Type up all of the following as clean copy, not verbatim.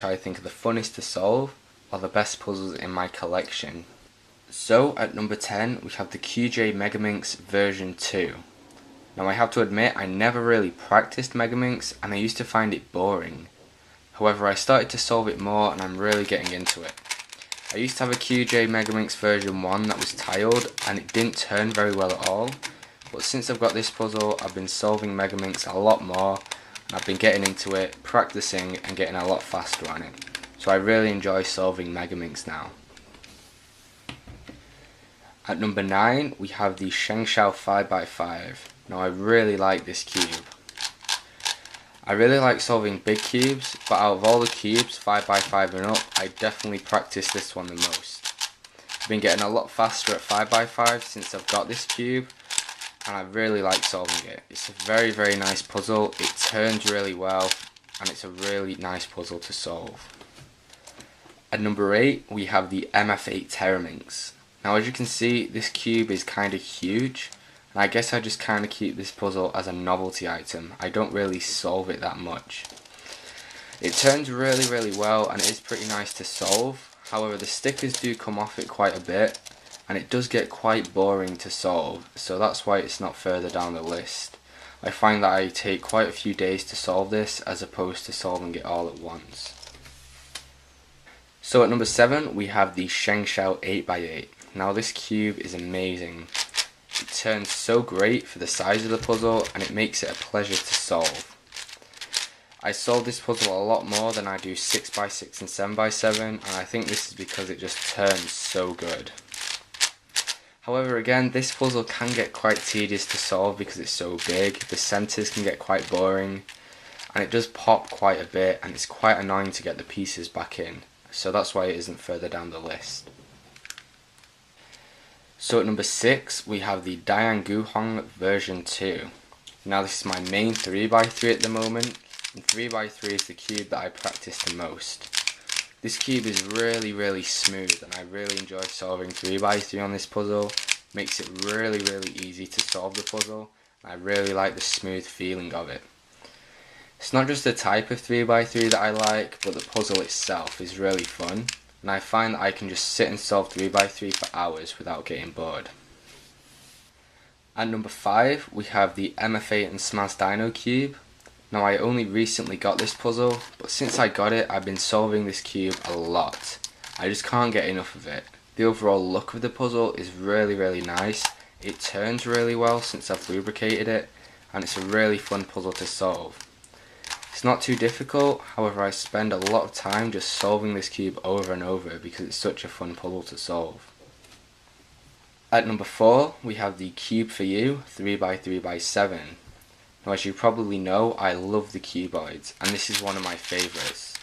I think are the funnest to solve or the best puzzles in my collection. So at number 10 we have the QJ Megaminx version 2. Now I have to admit I never really practiced Megaminx and I used to find it boring. However, I started to solve it more and I'm really getting into it. I used to have a QJ Megaminx version 1 that was tiled and it didn't turn very well at all, but since I've got this puzzle I've been solving Megaminx a lot more and I've been getting into it, practicing and getting a lot faster on it. So I really enjoy solving Megaminx now. At number 9 we have the Shengshao 5x5. Now I really like this cube. I really like solving big cubes, but out of all the cubes 5x5 and up, I definitely practice this one the most. I've been getting a lot faster at 5x5 since I've got this cube, and I really like solving it. It's a very nice puzzle, it turns really well, and it's a really nice puzzle to solve. At number 8 we have the MF8 Teraminx. Now as you can see, this cube is kind of huge, and I guess I just kind of keep this puzzle as a novelty item. I don't really solve it that much. It turns really well and it is pretty nice to solve. However, the stickers do come off it quite a bit and it does get quite boring to solve, so that's why it's not further down the list. I find that I take quite a few days to solve this as opposed to solving it all at once. So at number 7 we have the Shengshao 8x8. Now this cube is amazing. It turns so great for the size of the puzzle and it makes it a pleasure to solve. I solve this puzzle a lot more than I do 6x6 and 7x7, and I think this is because it just turns so good. However, again, this puzzle can get quite tedious to solve because it's so big. The centres can get quite boring and it does pop quite a bit and it's quite annoying to get the pieces back in, so that's why it isn't further down the list. So at number 6 we have the Dian Guhong version 2. Now this is my main 3x3 at the moment, and 3x3 is the cube that I practice the most. This cube is really smooth and I really enjoy solving 3x3 on this puzzle. Makes it really easy to solve the puzzle, and I really like the smooth feeling of it. It's not just the type of 3x3 that I like, but the puzzle itself is really fun. And I find that I can just sit and solve 3x3 for hours without getting bored. At number 5 we have the MF8 and Smaz Dino cube. Now I only recently got this puzzle, but since I got it I've been solving this cube a lot. I just can't get enough of it. The overall look of the puzzle is really nice. It turns really well since I've lubricated it, and it's a really fun puzzle to solve. It's not too difficult, however I spend a lot of time just solving this cube over and over because it's such a fun puzzle to solve. At number 4 we have the Cube for You 3x3x7. Now as you probably know, I love the cuboids and this is one of my favourites.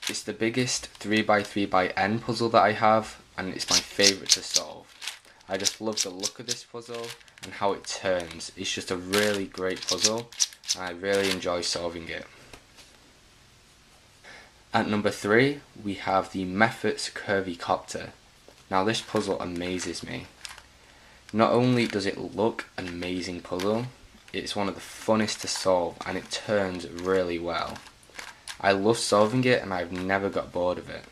It's the biggest 3x3x-n puzzle that I have and it's my favourite to solve. I just love the look of this puzzle and how it turns. It's just a really great puzzle and I really enjoy solving it. At number 3 we have the Methods Curvy Copter. Now this puzzle amazes me. Not only does it look an amazing puzzle, it's one of the funnest to solve and it turns really well. I love solving it and I've never got bored of it.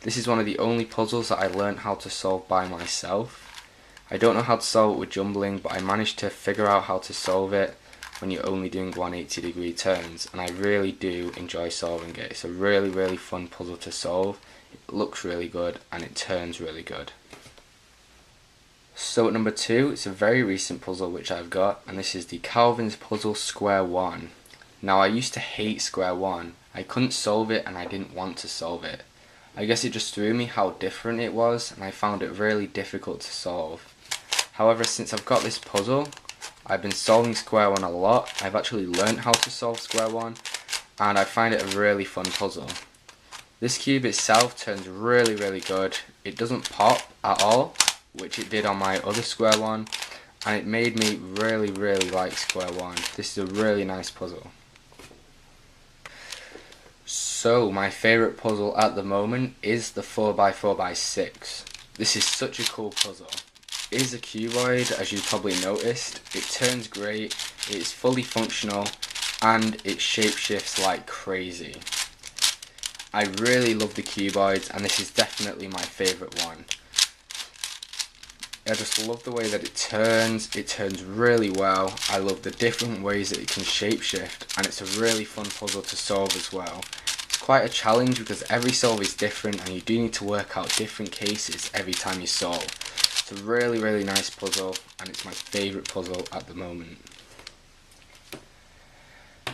This is one of the only puzzles that I learned how to solve by myself. I don't know how to solve it with jumbling, but I managed to figure out how to solve it when you're only doing 180-degree turns, and I really do enjoy solving it. It's a really fun puzzle to solve. It looks really good and it turns really good. So at number 2 it's a very recent puzzle which I've got, and this is the Calvin's Puzzle Square 1. Now I used to hate Square 1. I couldn't solve it and I didn't want to solve it. I guess it just threw me how different it was and I found it really difficult to solve. However, since I've got this puzzle, I've been solving Square 1 a lot. I've actually learned how to solve Square 1 and I find it a really fun puzzle. This cube itself turns really good. It doesn't pop at all, which it did on my other Square 1, and it made me really like Square 1. This is a really nice puzzle. So my favourite puzzle at the moment is the 4x4x6. This is such a cool puzzle. It is a cuboid, as you probably noticed. It turns great, it is fully functional, and it shapeshifts like crazy. I really love the cuboids, and this is definitely my favourite one. I just love the way that it turns really well. I love the different ways that it can shapeshift, and it's a really fun puzzle to solve as well. It's quite a challenge because every solve is different and you do need to work out different cases every time you solve. It's a really nice puzzle, and it's my favourite puzzle at the moment.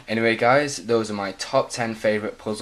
Anyway guys, those are my top 10 favourite puzzles.